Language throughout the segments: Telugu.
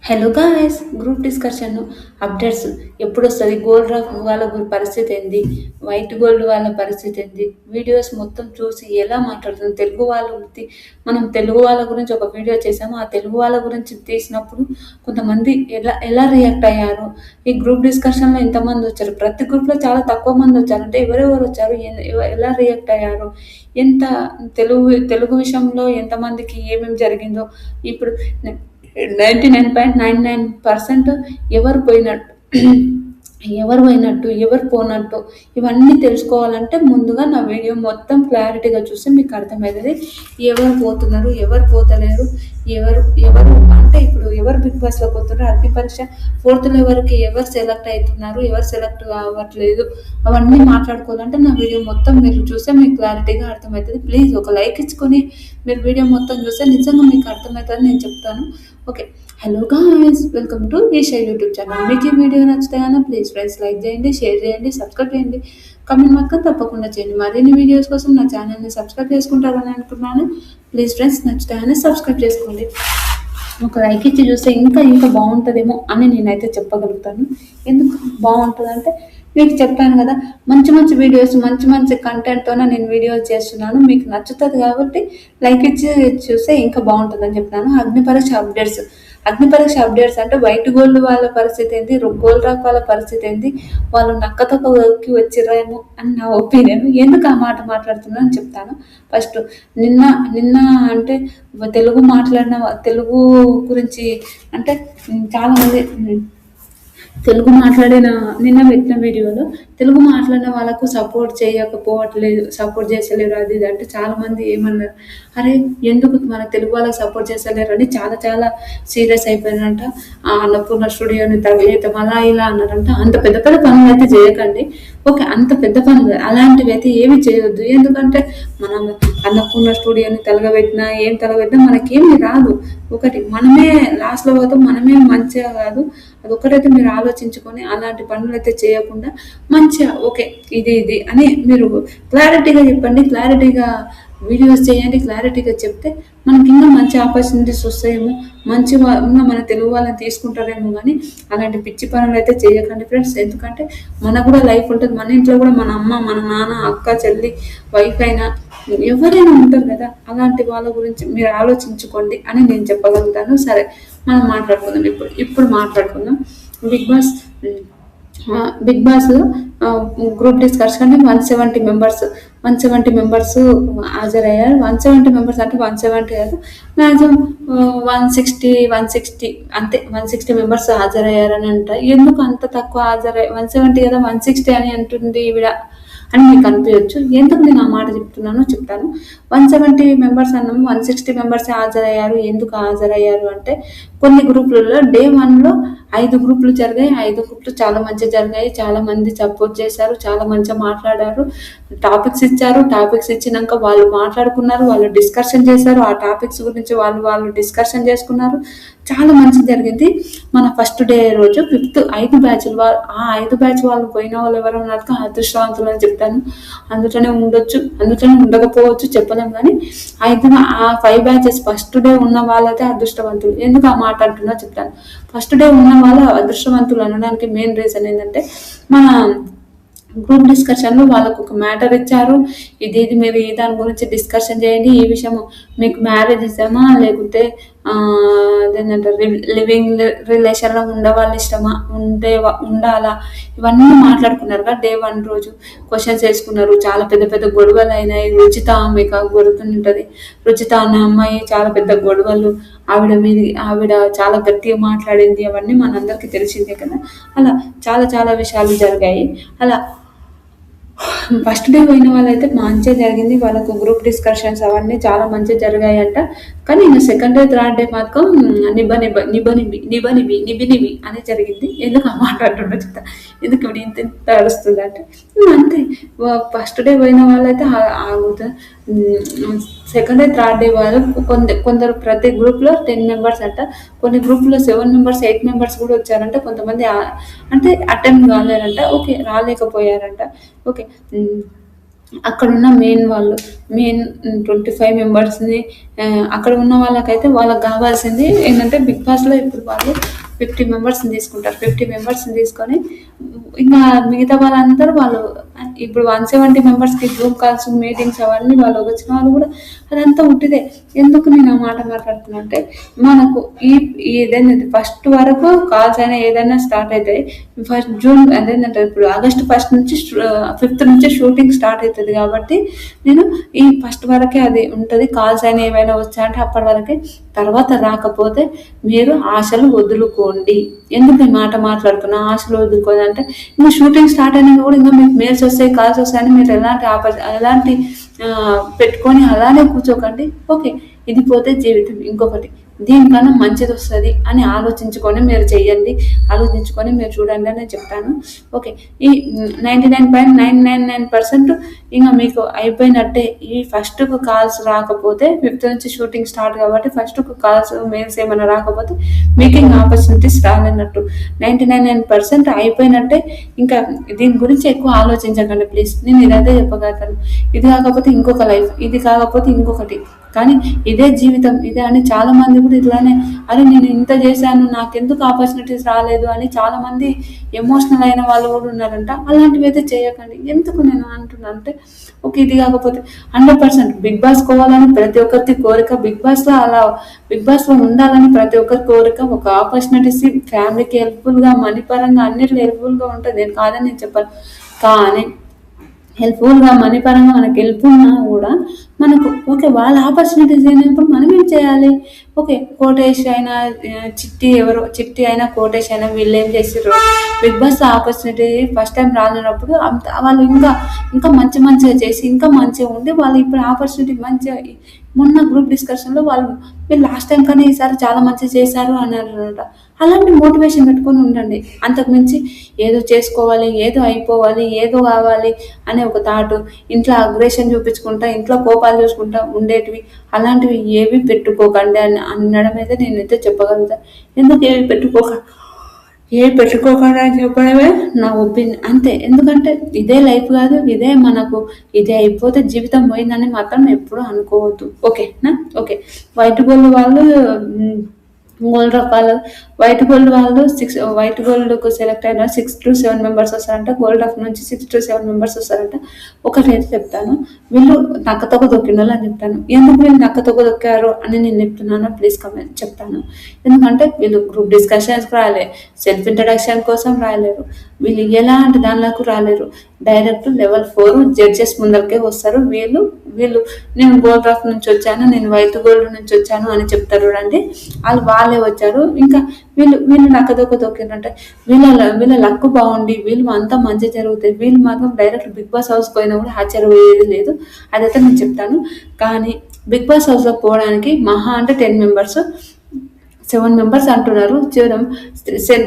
Hello guys, group discussion updates ఎప్పుడు వస్తుంది? గోల్డ్ రాక్ వాళ్ళ పరిస్థితి ఏంది, వైట్ గోల్డ్ వాళ్ళ పరిస్థితి ఏంది, వీడియోస్ మొత్తం చూసి ఎలా మాట్లాడుతుంది తెలుగు వాళ్ళ గురించి. మనం తెలుగు వాళ్ళ గురించి ఒక వీడియో చేసాము. ఆ తెలుగు వాళ్ళ గురించి తీసినప్పుడు కొంతమంది ఎలా ఎలా రియాక్ట్ అయ్యారు, ఈ గ్రూప్ డిస్కషన్లో ఎంతమంది వచ్చారు, ప్రతి గ్రూప్లో చాలా తక్కువ మంది వచ్చారు, అంటే ఎవరెవరు వచ్చారు, ఎలా రియాక్ట్ అయ్యారు, ఎంత తెలుగు విషయంలో ఎంతమందికి ఏమేమి జరిగిందో ఇప్పుడు 99.99% ఎవరు పోయినట్టు ఎవరు పోనట్టు ఇవన్నీ తెలుసుకోవాలంటే ముందుగా నా వీడియో మొత్తం క్లారిటీగా చూస్తే మీకు అర్థమవుతుంది. ఎవరు పోతున్నారు, ఎవరు పోతలేరు, ఎవరు ఎవరు అంటే ఇప్పుడు ఎవరు బిగ్ బాస్లో పోతున్నారు, అగ్ని పరీక్ష 4th లెవెల్కి ఎవరు సెలెక్ట్ అవుతున్నారు, ఎవరు సెలెక్ట్ అవ్వట్లేదు, అవన్నీ మాట్లాడుకోవాలంటే నా వీడియో మొత్తం మీరు చూస్తే మీకు క్లారిటీగా అర్థమవుతుంది. ప్లీజ్ ఒక లైక్ ఇచ్చుకొని మీరు వీడియో మొత్తం చూస్తే నిజంగా మీకు అర్థమవుతుందని నేను చెప్తాను. Okay, hello guys, welcome to Esha YouTube channel. మీకు ఈ వీడియో నచ్చితే కానీ ప్లీజ్ ఫ్రెండ్స్ లైక్ చేయండి, షేర్ చేయండి, సబ్స్క్రైబ్ చేయండి, కమెంట్ మాత్రం తప్పకుండా చేయండి. మరిన్ని వీడియోస్ కోసం నా ఛానల్ని సబ్స్క్రైబ్ చేసుకుంటారని అనుకుంటున్నాను. ప్లీజ్ ఫ్రెండ్స్ నచ్చితే కానీ సబ్స్క్రైబ్ చేసుకోండి. ఒక లైక్ ఇచ్చి చూస్తే ఇంకా ఇంకా బాగుంటుందేమో అని నేనైతే చెప్పగలుగుతాను. ఎందుకు బాగుంటుంది అంటే మీకు చెప్పాను కదా, మంచి మంచి వీడియోస్, మంచి మంచి కంటెంట్తోనే నేను వీడియోస్ చేస్తున్నాను. మీకు నచ్చుతుంది కాబట్టి లైక్ ఇచ్చి చూస్తే ఇంకా బాగుంటుందని చెప్తాను. అగ్ని పరీక్ష అప్డేట్స్ అంటే వైట్ గోల్డ్ వాళ్ళ పరిస్థితి ఏంటి, గోల్డ్ రాక్ వాళ్ళ పరిస్థితి ఏంటి, వాళ్ళు నక్కతొక్కకి వచ్చిర్రేమో అని నా ఒపీనియన్. ఎందుకు ఆ మాట మాట్లాడుతున్నా అని చెప్తాను. ఫస్ట్ నిన్న నిన్న అంటే తెలుగు గురించి అంటే చాలామంది తెలుగు మాట్లాడిన నిన్న పెట్టిన వీడియోలో తెలుగు మాట్లాడిన వాళ్ళకు సపోర్ట్ చేసలేరు అది ఇది అంటే చాలామంది ఏమన్నారు, అరే ఎందుకు మన తెలుగు వాళ్ళకి సపోర్ట్ చేసలేరు అని చాలా చాలా సీరియస్ అయిపోయినారంట. ఆ అన్నపూర్ణ స్టూడియోని తగిలితే మళ్ళా ఇలా అన్నారంట. అంత పెద్ద పెద్ద పనులు అయితే చేయకండి. ఓకే, అంత పెద్ద పనులు అలాంటివి అయితే ఏమి చేయొద్దు. ఎందుకంటే మనం అన్నపూర్ణ స్టూడియోని తలగబెట్టినా మనకేమీ రాదు. ఒకటి మనమే లాస్ట్లో పోతాం, మనమే మంచిగా కాదు. అదొక్కటైతే మీరు ఆలోచించుకొని అలాంటి పనులు అయితే చేయకుండా మంచిగా ఓకే ఇది అని మీరు క్లారిటీగా చెప్పండి, క్లారిటీగా వీడియోస్ చేయండి. క్లారిటీగా చెప్తే మనకి ఇంకా మంచి ఆపర్చునిటీస్ వస్తాయేమో, ఇంకా మన తెలుగు వాళ్ళని తీసుకుంటారేమో. కానీ అలాంటి పిచ్చి పనులు అయితే చేయకండి ఫ్రెండ్స్. ఎందుకంటే మనకు కూడా లైఫ్ ఉంటుంది. మన ఇంట్లో కూడా మన అమ్మ, మన నాన్న, అక్క, చెల్లి, వైఫ్ అయినా ఎవరైనా ఉంటారు కదా. అలాంటి వాళ్ళ గురించి మీరు ఆలోచించుకోండి అని నేను చెప్పగలుగుతాను. సరే, మనం మాట్లాడుకుందాం. ఇప్పుడు మాట్లాడుకుందాం. Bigg Boss Bigg Boss group discussion 170 members హాజరయ్యారు. 170 మెంబర్స్ అంటే 170 కాదు, మ్యాక్సిమం 160 అంతే. 160 మెంబర్స్ హాజరయ్యారని అంట. ఎందుకు అంత తక్కువ 170 కదా 160 అని అంటుంది ఈవిడ అని మీకు అనిపించవచ్చు. ఎందుకు నేను ఆ మాట చెప్తాను. 170 మెంబర్స్ అన్నాము, 160 మెంబర్స్ హాజరయ్యారు. ఎందుకు హాజరయ్యారు అంటే కొన్ని గ్రూపులలో డే 1లో 5 గ్రూపులు జరిగాయి. 5 గ్రూపులు చాలా మంచిగా జరిగాయి. చాలా మంది సపోర్ట్ చేశారు, చాలా మంచిగా మాట్లాడారు, టాపిక్స్ ఇచ్చారు. టాపిక్స్ ఇచ్చినాక వాళ్ళు మాట్లాడుకున్నారు, వాళ్ళు డిస్కషన్ చేశారు. ఆ టాపిక్స్ గురించి వాళ్ళు డిస్కషన్ చేసుకున్నారు. చాలా మంచి జరిగింది. మన ఫస్ట్ డే రోజు 5 బ్యాచ్లు ఆ 5 బ్యాచ్ వాళ్ళు పోయిన వాళ్ళు ఎవరన్నా అదృష్టవంతులు అని చెప్తాను. అందులోనే ఉండొచ్చు, అందులోనే ఉండకపోవచ్చు, చెప్పలేం. కానీ ఆ 5 బ్యాచెస్ ఫస్ట్ డే ఉన్న వాళ్ళైతే అదృష్టవంతులు. ఎందుకు ఆ మాట అంటున్నా చెప్తాను. ఫస్ట్ డే ఉన్న వాళ్ళు అదృష్టవంతులు అనడానికి మెయిన్ రీజన్ ఏంటంటే మన గ్రూప్ డిస్కషన్లో వాళ్ళకు ఒక మ్యాటర్ ఇచ్చారు. ఇది మీరు దాని గురించి డిస్కషన్ చేయండి. ఈ విషయం మీకు మ్యారేజ్ ఇష్టమా, లేకుంటే అదేంటంటే లివింగ్ రిలేషన్లో ఉండవాళ్ళు ఇష్టమా, ఉండాలా, ఇవన్నీ మాట్లాడుకున్నారు కదా. డే 1 రోజు క్వశ్చన్స్ వేసుకున్నారు. చాలా పెద్ద పెద్ద గొడవలు అయినాయి. రుచిత మీకు గుర్తుంటుంది. రుచిత అనే అమ్మాయి చాలా పెద్ద గొడవలు, ఆవిడ చాలా గట్టిగా మాట్లాడింది. అవన్నీ మనందరికీ తెలిసిందే కదా. అలా చాలా చాలా విషయాలు జరిగాయి. అలా ఫస్ట్ డే పోయిన వాళ్ళైతే మంచిగా జరిగింది. వాళ్ళకు గ్రూప్ డిస్కషన్స్ అవన్నీ చాలా మంచిగా జరిగాయంట. కానీ ఇంకా సెకండ్ డే, థర్డ్ డే మాత్రం నిబి అని జరిగింది. ఎందుకు ఆ మాట అంటుండో చెప్తా. ఎందుకు ఇప్పుడు ఇంత అరుస్తుంది అంటే అంతే. ఫస్ట్ డే పోయిన వాళ్ళైతే ఆగుతుంది. సెకండ్ డే, థర్డ్ డే వాళ్ళు కొందరు ప్రతి గ్రూప్లో 10 మెంబర్స్ అంట. కొన్ని గ్రూప్లో 7 మెంబర్స్, 8 మెంబర్స్ కూడా వచ్చారంట. కొంతమంది అంటే అటెండ్ కాలేరంట. ఓకే, రాలేకపోయారంట. ఓకే, అక్కడున్న మెయిన్ 25 మెంబర్స్‌ని అక్కడ ఉన్న వాళ్ళకైతే వాళ్ళకి గావాల్సింది ఏంటంటే బిగ్ బాస్‌లో ఇప్పుడు వాళ్ళు 50 మెంబర్స్‌ని తీసుకుంటారు. 50 మెంబర్స్‌ని తీసుకొని ఇంగా మిగతా వాళ్ళందరూ వాళ్ళు ఇప్పుడు 170 మెంబర్స్‌కి జూమ్ కాల్స్, మీటింగ్స్ అవన్నీ వాళ్ళు వచ్చిన వాళ్ళు గూడా అదంతా ఉట్టిదే. ఎందుకు నేను ఆ మాట మాట్లాడుతున్నా అంటే మనకు ఇదేంటంటే ఫస్ట్ వరకు కాల్స్ అయినా ఏదైనా స్టార్ట్ అయితాయి. ఫస్ట్ జూన్ అదేంటంటే ఇప్పుడు ఆగస్ట్ 1 నుంచి 5th నుంచి షూటింగ్ స్టార్ట్ అవుతుంది కాబట్టి నేను ఈ ఫస్ట్ వరకే అది ఉంటుంది. కాల్స్ అయినా ఏమైనా వచ్చాయంటే అప్పటి వరకే. తర్వాత రాకపోతే మీరు ఆశలు వదులుకోండి. ఎందుకు ఈ మాట మాట్లాడుతున్నా ఆశలు వదులుకోండి అంటే ఇంకా షూటింగ్ స్టార్ట్ అయినాక కూడా ఇంకా మీకు మెయిల్స్ వస్తాయి, కాల్స్ వస్తాయని మీరు ఎలాంటి పెట్టుకొని అలానే కూర్చోకండి. ఓకే, ఇది పోతే జీవితం ఇంకొకటి దీనికన్నా మంచిది వస్తుంది అని ఆలోచించుకొని మీరు చెయ్యండి, ఆలోచించుకొని మీరు చూడండి అని చెప్తాను. ఓకే, ఈ 99.999% ఇంకా మీకు అయిపోయినట్టే. ఈ ఫస్ట్కు కాల్స్ రాకపోతే 5th నుంచి షూటింగ్ స్టార్ట్ కాబట్టి ఫస్ట్కు కాల్స్ మెయిల్స్ ఏమైనా రాకపోతే మీకు ఇంకా ఆపర్చునిటీస్ రాలేనట్టు. 99% అయిపోయినట్టే. ఇంకా దీని గురించి ఎక్కువ ఆలోచించకండి ప్లీజ్. నేను ఇదైతే చెప్పగలుగుతాను. ఇది కాకపోతే ఇంకొక లైఫ్, ఇది కాకపోతే ఇంకొకటి, కానీ ఇదే జీవితం ఇదే అని చాలామంది కూడా ఇట్లానే అరే నేను ఇంత చేశాను నాకెందుకు ఆపర్చునిటీస్ రాలేదు అని చాలామంది ఎమోషనల్ అయిన వాళ్ళు కూడా ఉన్నారంట. అలాంటివి అయితే చేయకండి. ఎందుకు నేను అంటున్నాను అంటే ఓకే, ఇది కాకపోతే 100% బిగ్ బాస్ కోవాలని ప్రతి ఒక్కరికి కోరిక. బిగ్ బాస్లో ఉండాలని ప్రతి ఒక్కరి కోరిక. ఒక ఆపర్చునిటీస్ ఫ్యామిలీకి హెల్ప్ఫుల్గా, మనీ పరంగా అన్నిట్లో హెల్ప్ఫుల్గా ఉంటుంది. నేను కాదని నేను చెప్పాను, కానీ హెల్ప్ఫుల్గా మనీ పరంగా మనకు హెల్ప్ ఉన్నా కూడా మనకు ఓకే వాళ్ళ ఆపర్చునిటీస్ అయినప్పుడు మనం ఏం చేయాలి. ఓకే, కోటేష్ అయినా చిట్టి అయినా కోటేష్ అయినా వీళ్ళు ఏం చేసారు, Big Boss opportunity first time రానున్నప్పుడు అంత వాళ్ళు ఇంకా మంచిగా చేసి ఇంకా మంచిగా ఉండి వాళ్ళు ఇప్పుడు ఆపర్చునిటీ మంచిగా మొన్న గ్రూప్ డిస్కషన్లో మీరు లాస్ట్ టైం కానీ ఈసారి చాలా మంచిగా చేశారు అన్నారనమాట. అలాంటి మోటివేషన్ పెట్టుకొని ఉండండి. అంతకుమించి ఏదో చేసుకోవాలి, ఏదో అయిపోవాలి, ఏదో కావాలి అనే ఒక థాట్, ఇంట్లో అగ్రెషన్ చూపించుకుంటా, ఇంట్లో కోపాలు చూసుకుంటా ఉండేటివి అలాంటివి ఏవి పెట్టుకోకండి అని అనడం అయితే నేనైతే చెప్పగలుగుతా. ఎందుకు ఏవి పెట్టుకోకుండా అని చెప్పడమే నా ఒపీనియన్ అంతే. ఎందుకంటే ఇదే లైఫ్ కాదు, ఇదే అయిపోతే జీవితం పోయిందని మాత్రం ఎప్పుడు అనుకోవద్దు. ఓకేనా? ఓకే, వైట్ గోల్డ్ వాళ్ళు గోల్డ్ రఫ్ వాళ్ళు వైట్ గోల్డ్కు సెలెక్ట్ అయిన 6 to 7 మెంబర్స్ వస్తారంట. గోల్డ్ రఫ్ నుంచి 6 to 7 మెంబర్స్ వస్తారంట. ఒకటి అయితే చెప్తాను, వీళ్ళు నక్కతొక్క దొక్కిన వాళ్ళు అని చెప్తాను. ఎందుకు వీళ్ళు నక్కతొక్క దొక్కారు అని నేను చెప్తున్నాను ప్లీజ్ కమెంట్ చెప్తాను. ఎందుకంటే వీళ్ళు గ్రూప్ డిస్కషన్స్కి రాలే, సెల్ఫ్ ఇంట్రడక్షన్ కోసం రాలేరు, వీళ్ళు ఎలాంటి దానిలకు రాలేరు. డైరెక్ట్ లెవెల్ 4 జడ్జెస్ ముందరికే వస్తారు. వీళ్ళు నేను గోల్డ్ రఫ్ నుంచి వచ్చాను, నేను వైట్ గోల్డ్ నుంచి వచ్చాను అని చెప్తారు చూడండి. వాళ్ళే వచ్చారు. ఇంకా వీళ్ళు నక్కదొక్క తొక్కిందంటే వీళ్ళ లక్ బాగుండి వీళ్ళు అంతా మంచి జరుగుతాయి. వీళ్ళు మాత్రం డైరెక్ట్ బిగ్ బాస్ హౌస్ పోయినా కూడా ఆశ్చర్యపోయేది లేదు. అదైతే నేను చెప్తాను. కానీ బిగ్ బాస్ హౌస్లో పోవడానికి మహా అంటే 10 మెంబర్స్, 7 మెంబర్స్ అంటున్నారు. చివరం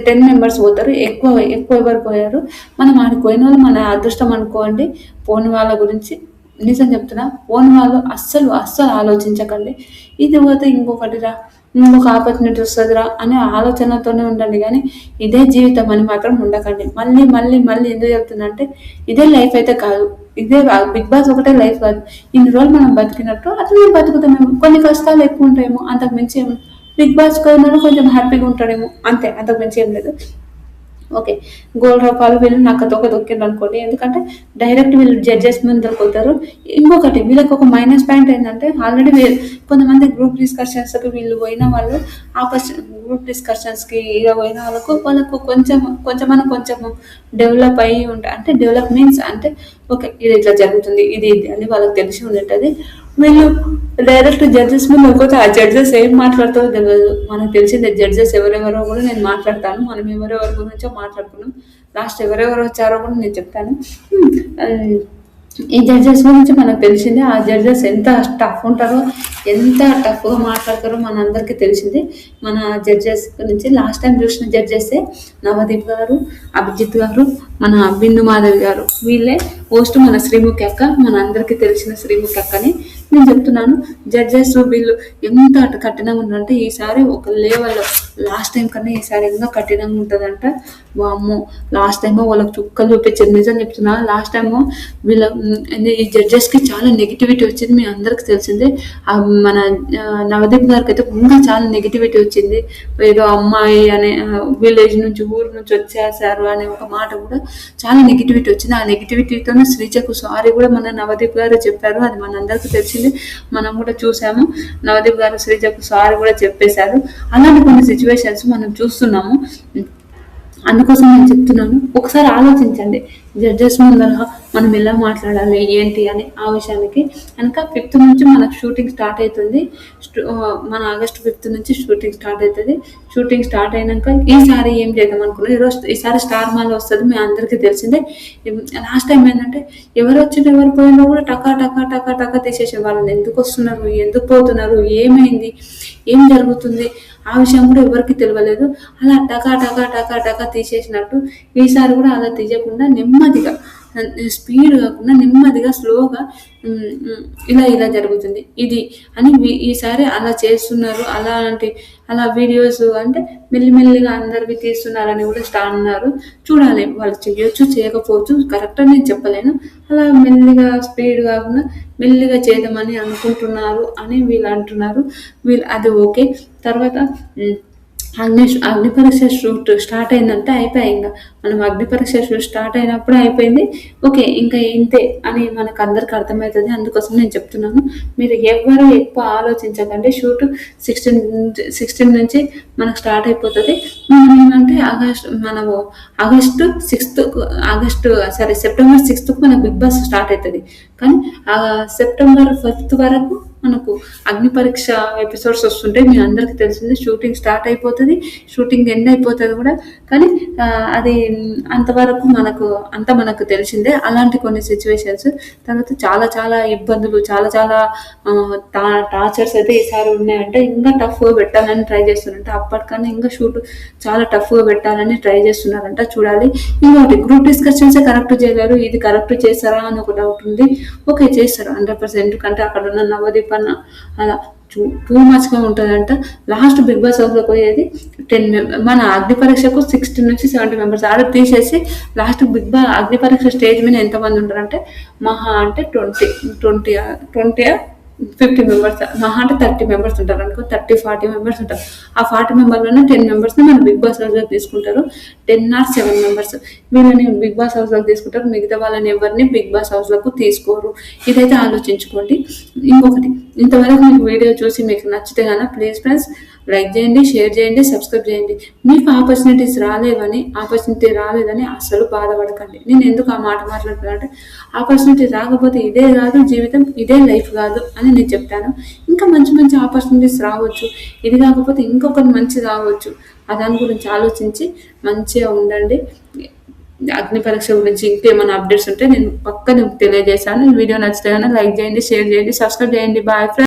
10 మెంబర్స్ పోతారు. ఎక్కువ ఎవరు పోయారు. మనం ఆడికి పోయిన వాళ్ళు మన అదృష్టం అనుకోండి. పోని వాళ్ళ గురించి నిజం చెప్తున్నా, పోని వాళ్ళు అస్సలు ఆలోచించకండి. ఇది పోతే ఇంకొక ఆపర్చునిటీ వస్తుందిరా అనే ఆలోచనతోనే ఉండండి. కానీ ఇదే జీవితం అని మాత్రం ఉండకండి. మళ్ళీ ఎందుకు చెప్తున్నా అంటే ఇదే లైఫ్ అయితే కాదు, ఇదే బిగ్ బాస్ ఒకటే లైఫ్ కాదు. ఇన్ని రోజులు మనం బతికినట్టు అట్లనే బతుకుతామేమో. కొన్ని కష్టాలు ఎక్కువ ఉంటాయేమో, అంతకు మించి ఏమో. బిగ్ బాస్ పోయినాడు కొంచెం హ్యాపీగా ఉంటాడేమో, అంతే, అంతకు మించి ఏం లేదు. ఓకే, గోల్డ్ రూపాయలు వీళ్ళు నక్కతోక దొక్కిండ్రు అనుకోండి. ఎందుకంటే డైరెక్ట్ వీళ్ళు జడ్జెస్ ముందరకు పోతారు. ఇంకొకటి వీళ్ళకి ఒక మైనస్ పాయింట్ ఏంటంటే ఆల్రెడీ కొంతమంది గ్రూప్ డిస్కషన్స్కి వీళ్ళు పోయిన వాళ్ళు గ్రూప్ డిస్కషన్స్కి ఇలా పోయిన వాళ్ళకు కొంచెం డెవలప్ అయ్యి ఉంటాయి. అంటే డెవలప్ మీన్స్ అంటే ఓకే ఇది ఇట్లా జరుగుతుంది, ఇది అని వాళ్ళకి తెలిసి ఉండేది. వీళ్ళు డైరెక్ట్ జడ్జెస్ మీద లేకపోతే ఆ జడ్జెస్ ఏం మాట్లాడతారో తెలియదు. మనకు తెలిసిందే జడ్జెస్ ఎవరెవరో కూడా నేను మాట్లాడతాను. మనం ఎవరెవరి గురించో మాట్లాడుకున్నాం. లాస్ట్ ఎవరెవరు వచ్చారో కూడా నేను చెప్తాను. ఈ జడ్జెస్ గురించి మనకు తెలిసిందే. ఆ జడ్జెస్ ఎంత టఫ్ ఉంటారో, ఎంత టఫ్గా మాట్లాడతారో మనందరికీ తెలిసింది. మన జడ్జెస్ గురించి లాస్ట్ టైం చూసిన జడ్జెసే నవదీప్ గారు, అభిజిత్ గారు, మన బిందు మాధవి గారు. వీళ్ళే హోస్ట్ మన శ్రీముఖి అక్క, మన అందరికీ తెలిసిన శ్రీముఖి అక్కని నేను చెప్తున్నాను. జడ్జెస్ వీళ్ళు ఎంత కఠినంగా ఉన్నారంటే ఈసారి ఒక లెవెల్లో లాస్ట్ టైం కన్నా ఈసారి ఇంకా కఠినంగా ఉంటుందంట. వామ్మో, లాస్ట్ టైమో వాళ్ళకి చుక్కలు చూపించారు. నిజం చెప్తున్నా, లాస్ట్ టైము వీళ్ళ ఈ జడ్జెస్కి చాలా నెగిటివిటీ వచ్చింది. మీ అందరికి తెలిసిందే. మన నవదీప్ గారికి అయితే ఇంకా చాలా నెగిటివిటీ వచ్చింది. ఏదో అమ్మాయి అనే విలేజ్ నుంచి ఊరు నుంచి వచ్చేసారు అనే ఒక మాట కూడా చాలా నెగిటివిటీ వచ్చింది. ఆ నెగిటివిటీతోనే శ్రీజకు సారీ కూడా మన నవదీప్ గారు చెప్పారు. అది మన అందరికీ తెలిసింది, మనం కూడా చూసాము. నవదీప్ గారు శ్రీజకు సారీ కూడా చెప్పేశారు. అలాంటి కొన్ని సిచ్యువేషన్స్ మనం చూస్తున్నాము. అందుకోసం నేను చెప్తున్నాను, ఒకసారి ఆలోచించండి. జడ్జెస్ ముందర మనం ఎలా మాట్లాడాలి ఏంటి అని ఆ విషయానికి. కనుక 5th నుంచి మనకు షూటింగ్ స్టార్ట్ అవుతుంది. మన August 5th నుంచి షూటింగ్ స్టార్ట్ అవుతుంది. షూటింగ్ స్టార్ట్ అయినాక ఈసారి ఏం చేద్దాం అనుకున్నాం, ఈసారి స్టార్ మాల్ వస్తుంది, మీ అందరికీ తెలిసిందే. లాస్ట్ టైం ఏంటంటే ఎవరు వచ్చినా ఎవరు పోయినా కూడా టకా టకా టకా టకా తీసేసే వాళ్ళని. ఎందుకు వస్తున్నారు, ఎందుకు పోతున్నారు, ఏమైంది, ఏం జరుగుతుంది ఆ విషయం కూడా ఎవరికి తెలియలేదు. అలా టకా టకా టకా టకా తీసేసినట్టు ఈసారి కూడా అలా తీయకుండా నెమ్మదిగా, స్పీడ్ కాకుండా నెమ్మదిగా స్లోగా ఇలా జరుగుతుంది ఇది అని ఈసారి అలా చేస్తున్నారు. అలా వీడియోస్ అంటే మెల్లిమెల్లిగా అందరివి తీస్తున్నారని కూడా అన్నారు. చూడాలి, వాళ్ళు చేయొచ్చు చేయకపోవచ్చు, కరెక్ట్ అని నేను చెప్పలేను. అలా మెల్లిగా స్పీడ్ కాకుండా మెల్లిగా చేద్దామని అనుకుంటున్నారు అని వీళ్ళు అంటున్నారు. అది ఓకే. తర్వాత అగ్ని పరీక్ష షూట్ స్టార్ట్ అయిందంటే అయిపోయాయి. ఇంకా మనం అగ్ని పరీక్ష షూట్ స్టార్ట్ అయినప్పుడే అయిపోయింది. ఓకే, ఇంకా ఇంతే అని మనకు అందరికి అర్థమవుతుంది. అందుకోసం నేను చెప్తున్నాను, మీరు ఎవరు ఎక్కువ ఆలోచించకండి. షూట్ 16 నుంచి మనకు స్టార్ట్ అయిపోతుంది. మనం ఏంటంటే సెప్టెంబర్ 6th మనకు బిగ్ బాస్ స్టార్ట్ అవుతుంది. కానీ సెప్టెంబర్ 5th వరకు మనకు అగ్ని పరీక్ష ఎపిసోడ్స్ వస్తుంటాయి. మీ అందరికీ తెలిసింది, షూటింగ్ స్టార్ట్ అయిపోతుంది, షూటింగ్ ఎండ్ అయిపోతుంది కూడా. కానీ అది అంతవరకు మనకు తెలిసిందే. అలాంటి కొన్ని సిచ్యువేషన్స్, తర్వాత చాలా చాలా ఇబ్బందులు, చాలా చాలా టార్చర్స్ అయితే ఈసారి ఉన్నాయంటే ఇంకా టఫ్గా పెట్టాలని ట్రై చేస్తున్నారంట. అప్పటికన్నా ఇంకా షూట్ చాలా టఫ్గా పెట్టాలని ట్రై చేస్తున్నారంట. చూడాలి. ఇంకోటి, గ్రూప్ డిస్కషన్సే కరెక్ట్ చేయలేరు, ఇది కరెక్ట్ చేస్తారా అని ఒక డౌట్ ఉంది. ఓకే, చేస్తారు 100%. ఎందుకంటే అక్కడ ఉన్న నవదీప్ అన్న అలా టూ మచ్గా ఉంటుందంట. లాస్ట్ బిగ్ బాస్ హౌస్లో పోయేది 10 మన అగ్ని పరీక్షకు 60 నుంచి 70 మెంబర్స్ ఆడ తీసేసి లాస్ట్ అగ్ని పరీక్ష స్టేజ్ మీద ఎంతమంది ఉంటారంటే మహా అంటే 20 50 మెంబర్స్, మహా అంటే 30 మెంబర్స్ ఉంటారు అనుకో. 30-40 మెంబర్స్ ఉంటారు. ఆ 40 మెంబర్లోనే 10 మెంబర్స్ని మన బిగ్ బాస్ హౌస్లోకి తీసుకుంటారు. 10 or 7 మెంబర్స్ వీళ్ళని బిగ్ బాస్ హౌస్లోకి తీసుకుంటారు. మిగతా వాళ్ళని ఎవరిని బిగ్ బాస్ హౌస్లోకి తీసుకోరు. ఇదైతే ఆలోచించుకోండి. ఇంకొకటి, ఇంతవరకు మీకు వీడియో చూసి మీకు నచ్చితే కనుక ప్లీజ్ ఫ్రెండ్స్ లైక్ చేయండి, షేర్ చేయండి, సబ్స్క్రైబ్ చేయండి. మీకు ఆపర్చునిటీ రాలేదని అస్సలు బాధపడకండి. నేను ఎందుకు ఆ మాట మాట్లాడుతున్నా అంటే, ఆపర్చునిటీ రాకపోతే ఇదే కాదు జీవితం, ఇదే లైఫ్ కాదు అని నేను చెప్తాను. ఇంకా మంచి మంచి ఆపర్చునిటీస్ రావచ్చు, ఇది కాకపోతే ఇంకొకటి మంచి రావచ్చు. దాని గురించి ఆలోచించి మంచిగా ఉండండి. అగ్ని పరీక్ష గురించి ఇంకేమైనా అప్డేట్స్ ఉంటే నేను పక్కన తెలియజేశాను. వీడియో నచ్చితే కనుక లైక్ చేయండి, షేర్ చేయండి, సబ్స్క్రైబ్ చేయండి. Bye friends.